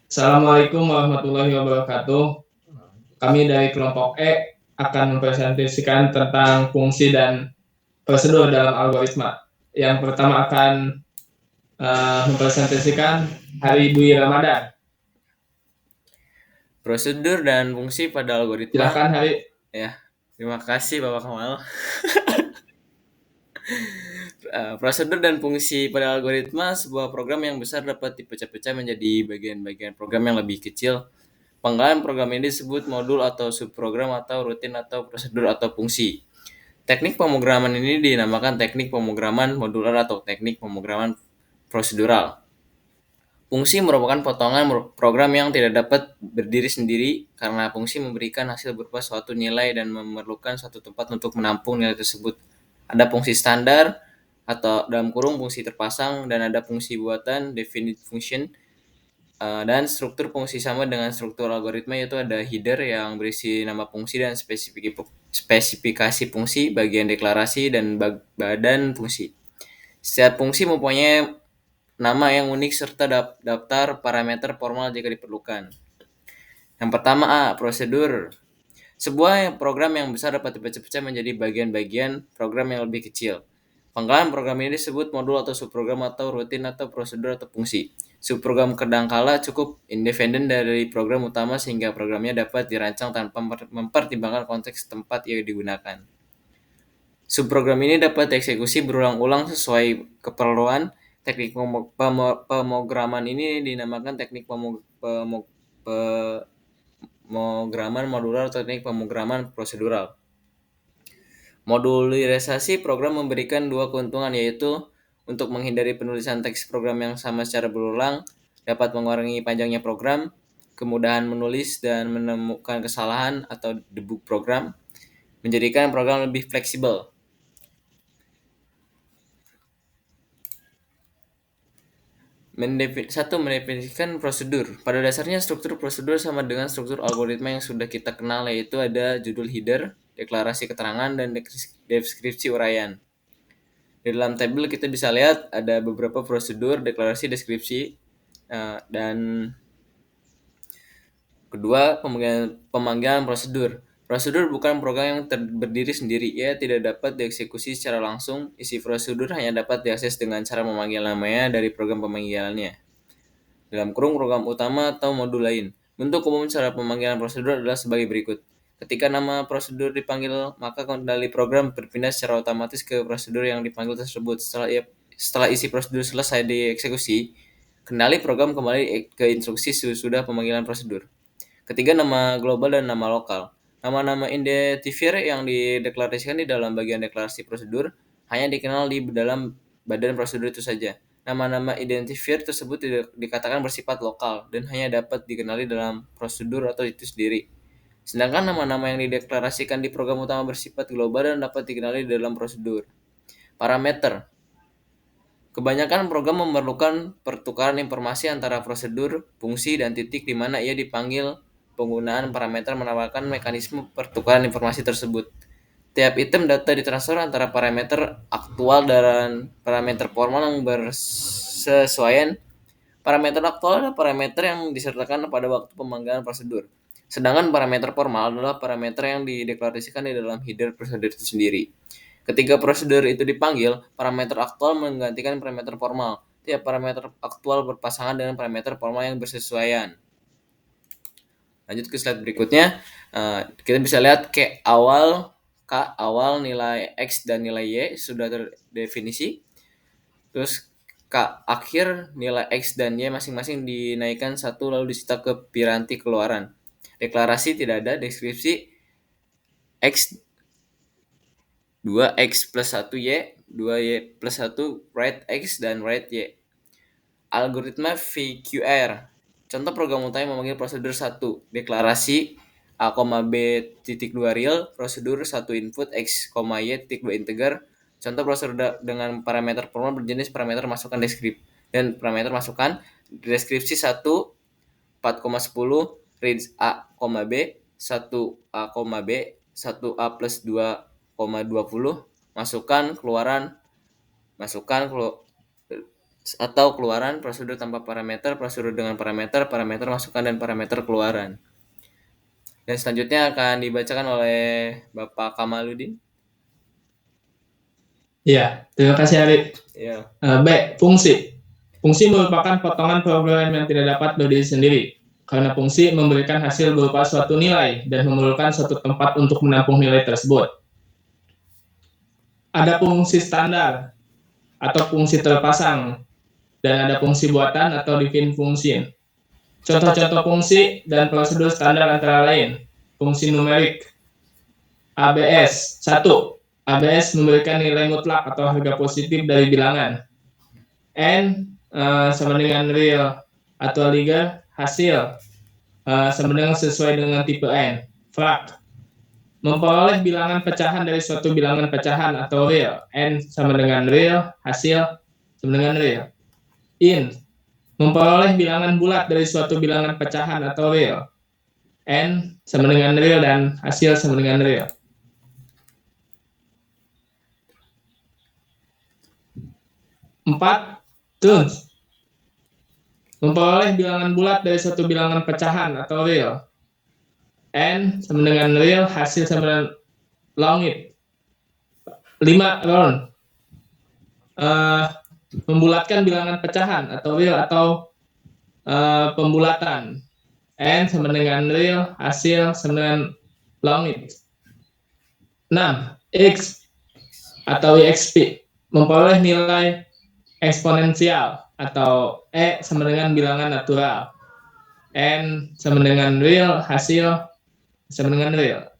Assalamualaikum warahmatullahi wabarakatuh. Kami dari kelompok E akan mempresentasikan tentang fungsi dan prosedur dalam algoritma. Yang pertama akan mempresentasikan Hari Budi Ramadan. Prosedur dan fungsi pada algoritma. Silakan Hari. Ya, terima kasih Bapak Kamal. Prosedur dan fungsi pada algoritma sebuah program yang besar dapat dipecah-pecah menjadi bagian-bagian program yang lebih kecil. Penggalan program ini disebut modul atau subprogram atau rutin atau prosedur atau fungsi. Teknik pemrograman ini dinamakan teknik pemrograman modular atau teknik pemrograman prosedural. Fungsi merupakan potongan program yang tidak dapat berdiri sendiri karena fungsi memberikan hasil berupa suatu nilai dan memerlukan suatu tempat untuk menampung nilai tersebut. Ada fungsi standar atau dalam kurung fungsi terpasang dan ada fungsi buatan definite function, dan struktur fungsi sama dengan struktur algoritma, yaitu ada header yang berisi nama fungsi dan spesifikasi fungsi, bagian deklarasi dan badan fungsi. Setiap fungsi mempunyai nama yang unik serta daftar parameter formal jika diperlukan. Yang pertama prosedur. Sebuah program yang besar dapat dipecah-pecah menjadi bagian-bagian program yang lebih kecil. Penggalan program ini disebut modul atau subprogram atau rutin atau prosedur atau fungsi. Subprogram kadangkala cukup independen dari program utama sehingga programnya dapat dirancang tanpa mempertimbangkan konteks tempat yang digunakan. Subprogram ini dapat dieksekusi berulang-ulang sesuai keperluan. Teknik pemrograman ini dinamakan teknik pemrograman modular atau teknik pemrograman prosedural. Modularisasi program memberikan dua keuntungan, yaitu untuk menghindari penulisan teks program yang sama secara berulang, dapat mengurangi panjangnya program, kemudahan menulis dan menemukan kesalahan atau debug program, menjadikan program lebih fleksibel. Mendefinisikan prosedur. Pada dasarnya struktur prosedur sama dengan struktur algoritma yang sudah kita kenal, yaitu ada judul header, deklarasi keterangan, dan deskripsi uraian. Di dalam tabel kita bisa lihat ada beberapa prosedur, deklarasi, deskripsi, dan kedua pemanggilan prosedur. Prosedur bukan program yang berdiri sendiri, ia tidak dapat dieksekusi secara langsung. Isi prosedur hanya dapat diakses dengan cara memanggil namanya dari program pemanggilannya dalam kurung program utama atau modul lain. Bentuk umum cara pemanggilan prosedur adalah sebagai berikut. Ketika nama prosedur dipanggil, maka kendali program berpindah secara otomatis ke prosedur yang dipanggil tersebut. Setelah isi prosedur selesai dieksekusi, kendali program kembali ke instruksi sesudah pemanggilan prosedur. Ketiga, nama global dan nama lokal. Nama-nama identifier yang dideklarasikan di dalam bagian deklarasi prosedur hanya dikenal di dalam badan prosedur itu saja. Nama-nama identifier tersebut tidak dikatakan bersifat lokal dan hanya dapat dikenali dalam prosedur atau itu sendiri. Sedangkan nama-nama yang dideklarasikan di program utama bersifat global dan dapat dikenali dalam prosedur. Parameter. Kebanyakan program memerlukan pertukaran informasi antara prosedur, fungsi, dan titik di mana ia dipanggil. Penggunaan parameter menawarkan mekanisme pertukaran informasi tersebut. Tiap item data ditransfer antara parameter aktual dan parameter formal yang bersesuaian. Parameter aktual adalah parameter yang disertakan pada waktu pemanggilan prosedur. Sedangkan parameter formal adalah parameter yang dideklarasikan di dalam header prosedur itu sendiri. Ketika prosedur itu dipanggil, parameter aktual menggantikan parameter formal. Tiap parameter aktual berpasangan dengan parameter formal yang bersesuaian. Lanjut ke slide berikutnya. Kita bisa lihat awal nilai X dan nilai Y sudah terdefinisi. Terus akhir nilai X dan Y masing-masing dinaikkan satu lalu disita ke piranti keluaran. Deklarasi tidak ada, deskripsi X 2X plus 1Y, 2Y plus 1, write X dan write Y. Algoritma VQR. Contoh program utama yang memanggil prosedur 1, deklarasi A, B, titik 2 real, prosedur 1 input X, Y, titik 2 integer. Contoh prosedur dengan parameter formal berjenis parameter masukan deskripsi dan parameter masukan deskripsi 1, 4,10, range A, B, 1A, B, 1A plus 2,20, masukan keluaran, masukan atau keluaran, prosedur tanpa parameter, prosedur dengan parameter, parameter masukan dan parameter keluaran. Dan selanjutnya akan dibacakan oleh Bapak Kamaludin. Iya, terima kasih Arif. Ya. B. Fungsi. Fungsi merupakan potongan program yang tidak dapat berdiri sendiri, karena fungsi memberikan hasil berupa suatu nilai dan memerlukan suatu tempat untuk menampung nilai tersebut. Ada fungsi standar atau fungsi terpasang, dan ada fungsi buatan atau define function. Contoh-contoh fungsi dan prosedur standar antara lain: fungsi numerik, ABS. 1. ABS memberikan nilai mutlak atau harga positif dari bilangan. N sama dengan real atau liga hasil sama dengan sesuai dengan tipe N. Frak memperoleh bilangan pecahan dari suatu bilangan pecahan atau real. N sama dengan real, hasil sama dengan real. In memperoleh bilangan bulat dari suatu bilangan pecahan atau real. N sama dengan real dan hasil sama dengan real. 4. Turns memperoleh bilangan bulat dari suatu bilangan pecahan atau real. N sama dengan real, hasil sama dengan longit. 5. Round membulatkan bilangan pecahan atau real atau pembulatan. N sama dengan real, hasil sama dengan longit. 6. X atau EXP memperoleh nilai eksponensial atau E sama dengan bilangan natural. N sama dengan real, hasil sama dengan real.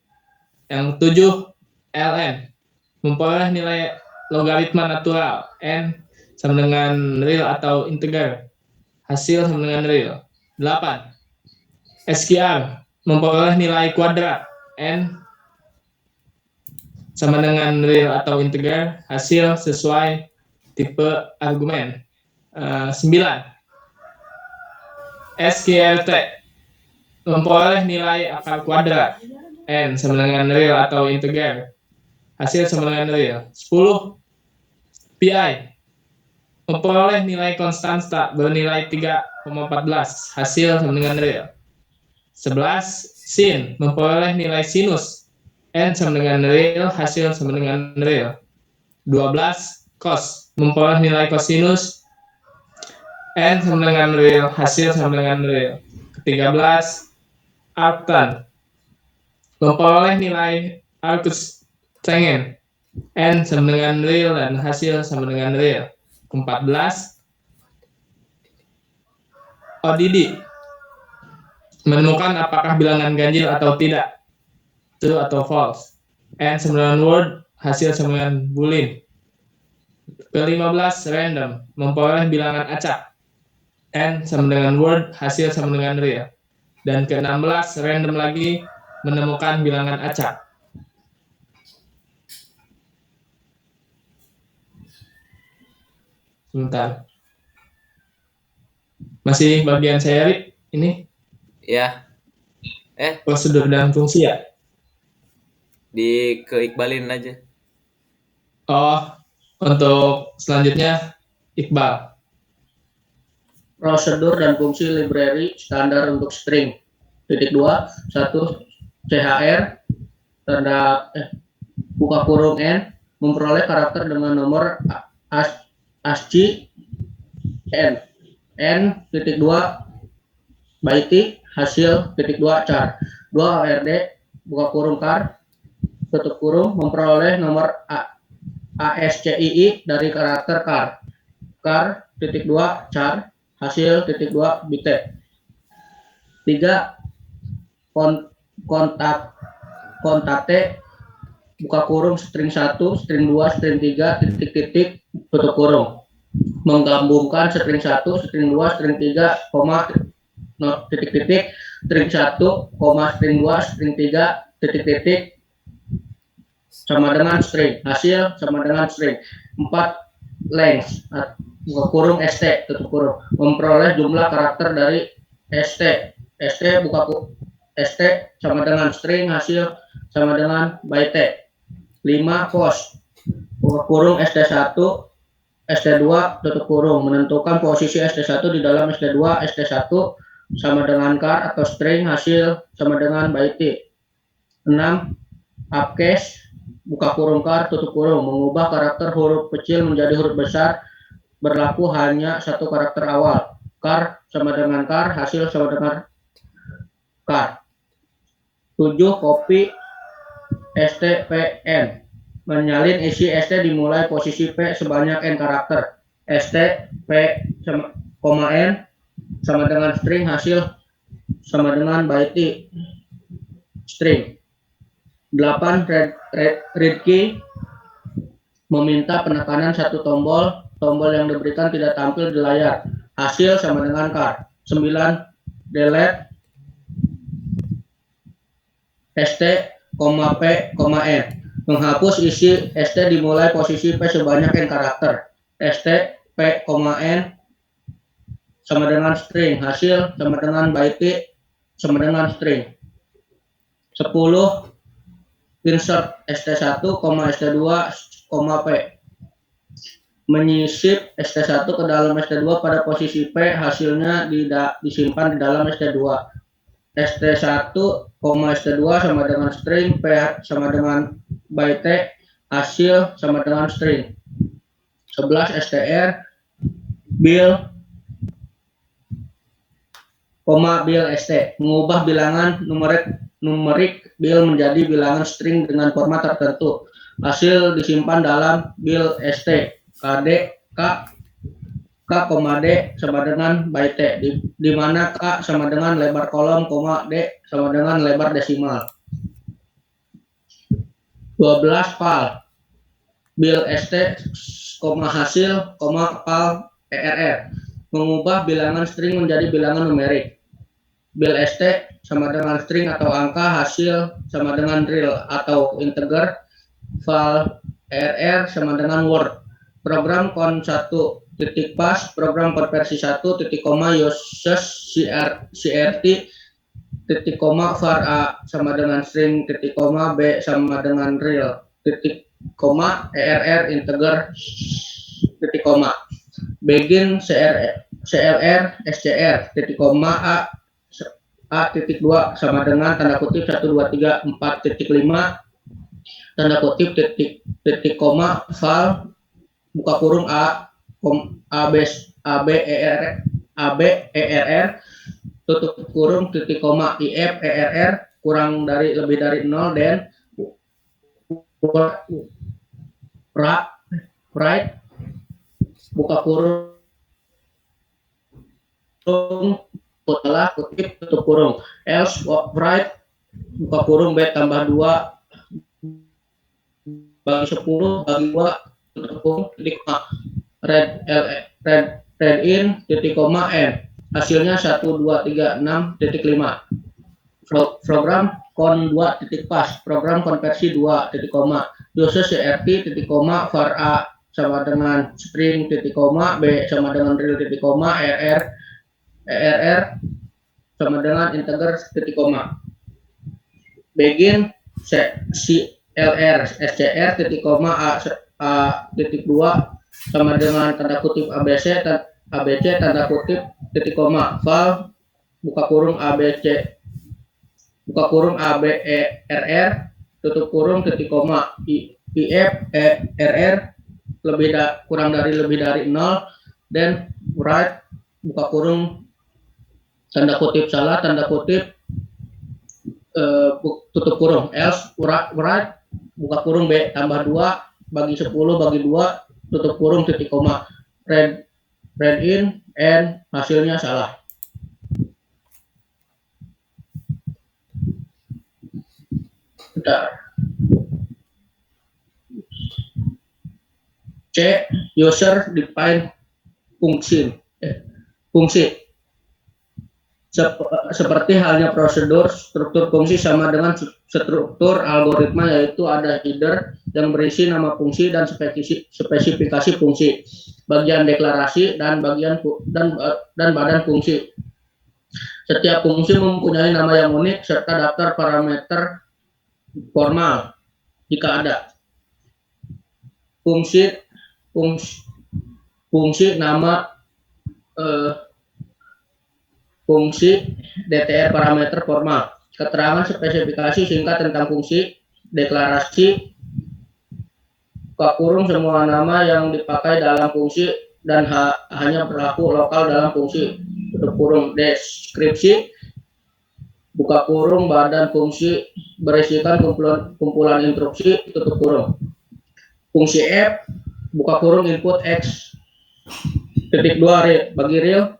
Yang 7. LN memperoleh nilai logaritma natural. N sama dengan real atau integer, hasil sama dengan real. 8. SQR memperoleh nilai kuadrat. N sama dengan real atau integer, hasil sesuai tipe argumen. 9. SQRT memperoleh nilai akar kuadrat. N sama dengan real atau integer, hasil sama dengan real. 10. PI memperoleh nilai konstanta bernilai 3,14, hasil sama dengan real. 11. Sin memperoleh nilai sinus. N sama dengan real, hasil sama dengan real. 12. Cos memperoleh nilai kosinus. N sama dengan real, hasil sama dengan real. 13. Arctan memperoleh nilai arcus tangen. N sama dengan real dan hasil sama dengan real. 14. ODD menemukan apakah bilangan ganjil atau tidak, true atau false. N sama dengan word, hasil sama dengan boolean. Ke-15. Random memperoleh bilangan acak. N sama dengan word, hasil sama dengan real. Dan ke-16. Random lagi menemukan bilangan acak. Sebentar. Masih bagian saya, Rik? Ini? Ya. Prosedur dan fungsi ya? Keikbalin aja. Oh, untuk selanjutnya Iqbal. Prosedur dan fungsi library standar untuk string. 2. 1. CHR tanda buka kurung N memperoleh karakter dengan nomor ASCII N. N.2 byte hasil .2 char. 2. ARD buka kurung char tutup kurung memperoleh nomor ASCII dari karakter char. Char.2 char hasil .2 bit. 3. Kontakte buka kurung string 1, string 2, string 3, titik-titik tutup kurung menggabungkan string 1, string 2, string 3, titik-titik, string 1, string 2, string 3, titik-titik sama dengan string, hasil sama dengan string. 4. Length buka kurung st tutup kurung memperoleh jumlah karakter dari st buka kurung st sama dengan string, hasil sama dengan byte. 5. Post buka kurung st1 ST2 tutup kurung, menentukan posisi ST1 di dalam ST2. ST1 sama dengan char atau string, hasil sama dengan byte. 6. Upcase buka kurung char tutup kurung, mengubah karakter huruf kecil menjadi huruf besar, berlaku hanya satu karakter awal. Char sama dengan char, hasil sama dengan char. 7. Copy STPN, menyalin isi ST dimulai posisi P sebanyak N karakter. ST P sama, N sama dengan string, hasil sama dengan byte string. 8. Read key, meminta penekanan satu tombol yang diberikan tidak tampil di layar, hasil sama dengan char. 9. Delete ST, P, N, menghapus isi ST dimulai posisi P sebanyak N karakter. ST, P, N sama dengan string, hasil sama dengan byte sama dengan string. 10. Insert ST1, ST2, P, menyisip ST1 ke dalam ST2 pada posisi P, hasilnya disimpan di dalam ST2. ST1, ST2 sama dengan string, P sama dengan byte, hasil sama dengan string. 11. STR bil, bil ST, mengubah bilangan numerik bil menjadi bilangan string dengan format tertentu, hasil disimpan dalam bil ST. KD, K, D sama dengan byte, di mana K sama dengan lebar kolom, D sama dengan lebar desimal. 12. Pal, bil ST, hasil, pal ERR, mengubah bilangan string menjadi bilangan numerik. Bil ST sama dengan string atau angka, hasil sama dengan real atau integer, file ERR sama dengan word. Program kon 1 titik pas, program konversi 1 titik koma uses CRT titik koma var A sama dengan string titik koma B sama dengan real titik koma ERR integer titik koma. Begin CLR SCR titik koma A titik 2 sama dengan tanda kutip 1 2 3 4 titik 5 tanda kutip titik koma file buka kurung ABERR tutup kurung titik koma IF ERR kurang dari lebih dari 0 dan right buka kurung setelah kutip tutup kurung, else right buka kurung B tambah 2 bagi 10 bagi 2 tutup kurung titik koma read in titik koma n, hasilnya 1 2 3 6 titik 5. Program kon 2 titik pas, program konversi 2 titik koma uses CRT titik koma var A sama dengan string titik koma B sama dengan real titik koma ERR sama dengan integer titik koma. Begin CLR SCR titik koma A titik 2 sama dengan tanda kutip ABC tanda kutip titik koma file buka kurung ABC buka kurung ABERR tutup kurung titik koma IF ERR kurang dari lebih dari 0 dan right buka kurung tanda kutip salah tanda kutip tutup kurung else right buka kurung B tambah 2 bagi 10 bagi 2 tutup kurung titik koma read in and hasilnya salah. Bentar. C. User define fungsi. Seperti halnya prosedur, struktur fungsi sama dengan struktur algoritma, yaitu ada header yang berisi nama fungsi dan spesifikasi fungsi, bagian deklarasi dan badan fungsi. Setiap fungsi mempunyai nama yang unik serta daftar parameter formal jika ada. Fungsi fungsi nama fungsi DTR parameter formal, keterangan spesifikasi singkat tentang fungsi, deklarasi, buka kurung semua nama yang dipakai dalam fungsi dan hanya berlaku lokal dalam fungsi, tutup kurung, deskripsi, buka kurung badan fungsi berisikan kumpulan instruksi, tutup kurung. Fungsi F, buka kurung input X, titik 2 bagi real,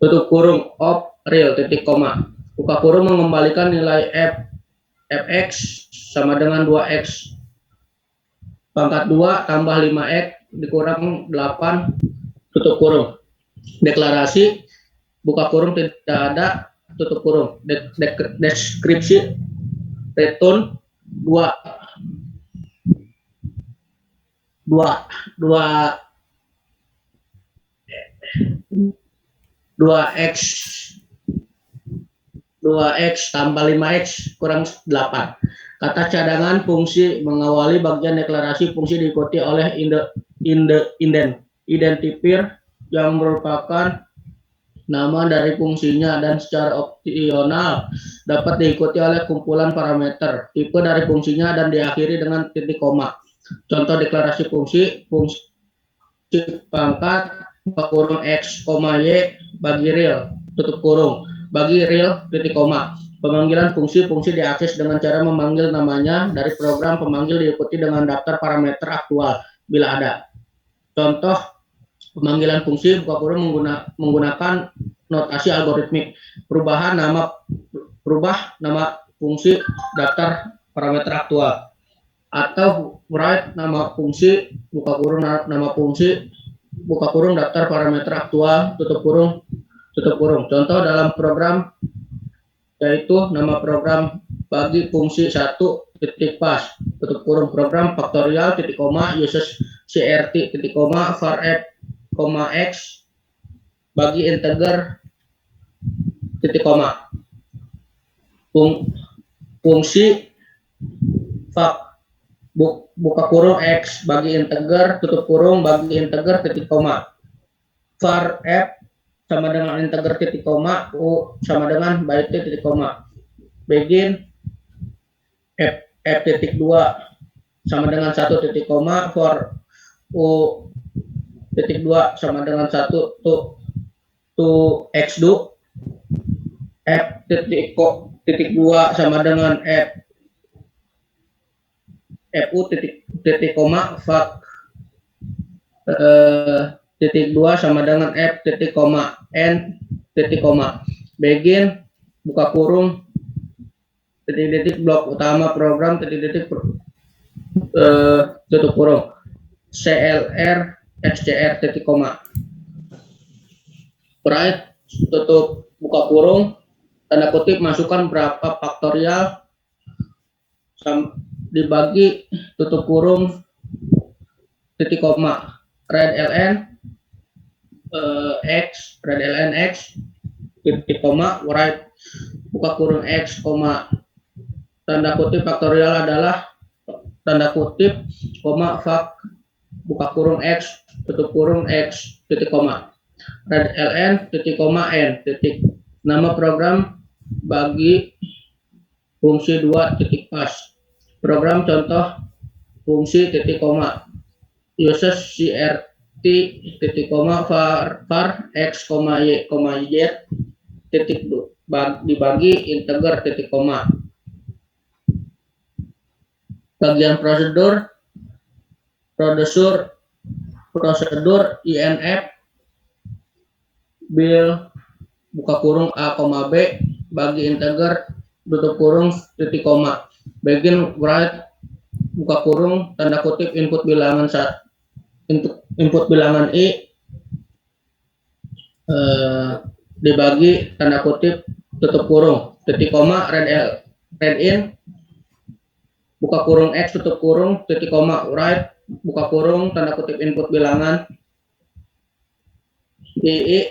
tutup kurung of real, titik koma. Buka kurung mengembalikan nilai fx sama dengan 2x pangkat 2 tambah 5x dikurang 8, tutup kurung. Deklarasi, buka kurung tidak ada, tutup kurung. Deskripsi, return 2x tambah 5x kurang 8. Kata cadangan fungsi mengawali bagian deklarasi fungsi diikuti oleh identifier yang merupakan nama dari fungsinya dan secara opsional dapat diikuti oleh kumpulan parameter, tipe dari fungsinya dan diakhiri dengan titik koma. Contoh deklarasi fungsi pangkat kurung x, y bagi real, tutup kurung, bagi real, titik koma. Pemanggilan fungsi diakses dengan cara memanggil namanya dari program pemanggil diikuti dengan daftar parameter aktual bila ada. Contoh pemanggilan fungsi buka kurung menggunakan notasi algoritmik. Berubah nama fungsi daftar parameter aktual, atau write nama fungsi buka kurung nama fungsi buka kurung daftar parameter aktual, tutup kurung. Contoh dalam program yaitu nama program bagi fungsi 1 titik pas, tutup kurung, program faktorial titik koma uses crt titik koma var f x bagi integer titik koma. Fungsi buka kurung x bagi integer, tutup kurung, bagi integer titik koma. Var f sama dengan integer titik koma, u sama dengan byte titik koma. Begin f titik 2 sama dengan 1 titik koma, for u titik 2 sama dengan 1 to x do, f titik 2 sama dengan fu titik koma, fac titik 2 sama dengan f titik koma n titik koma. Begin buka kurung titik blok utama program titik tutup kurung clr xcr titik koma. Write tutup buka kurung tanda kutip masukkan berapa faktorial dibagi tutup kurung titik koma read ln x titik koma, write buka kurung x koma tanda kutip faktorial adalah tanda kutip koma fac buka kurung x tutup kurung x titik koma, read ln titik koma n titik. Nama program bagi fungsi 2 titik pas, program contoh fungsi titik koma uses crt titik koma var x y z titik dibagi integer titik koma. Bagian prosedur inf bil buka kurung a, b bagi integer tutup kurung titik koma. Begin write buka kurung tanda kutip input bilangan i dibagi tanda kutip tutup kurung titik koma read in buka kurung x tutup kurung titik koma, write buka kurung tanda kutip input bilangan i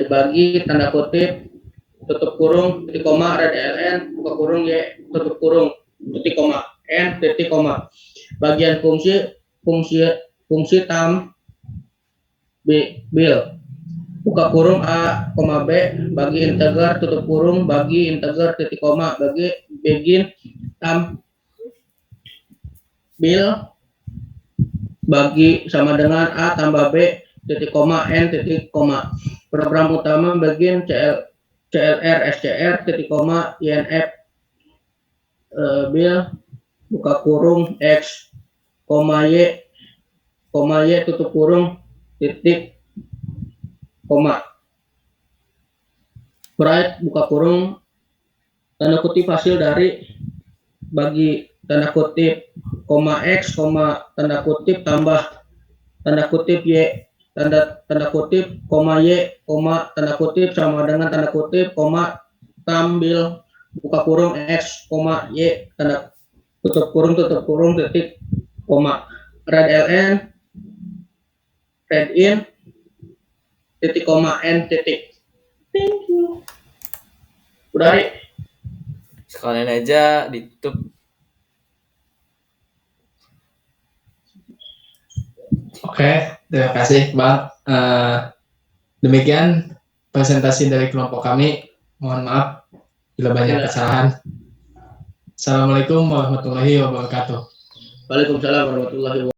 dibagi tanda kutip tutup kurung titik koma read ln buka kurung y tutup kurung titik koma n titik koma. Bagian fungsi fungsi tam bil buka kurung a, B bagi integer tutup kurung bagi integer titik koma bagi begin tam bil bagi sama dengan a tambah b titik koma n titik koma. Program utama begin CLR SCR titik koma INF bil buka kurung x y tutup kurung titik koma. Bright buka kurung tanda kutip hasil dari bagi tanda kutip x tanda kutip tambah tanda kutip y tanda kutip y tanda kutip sama dengan tanda kutip tambil buka kurung x y tanda tutup kurung titik koma. Read in titik koma n titik. Thank you. Udah Ri? Sekalian aja ditutup. Oke, terima kasih Bang. Demikian presentasi dari kelompok kami. Mohon maaf bila banyak kesalahan. Assalamualaikum warahmatullahi wabarakatuh. Waalaikumsalam warahmatullahi wabarakatuh.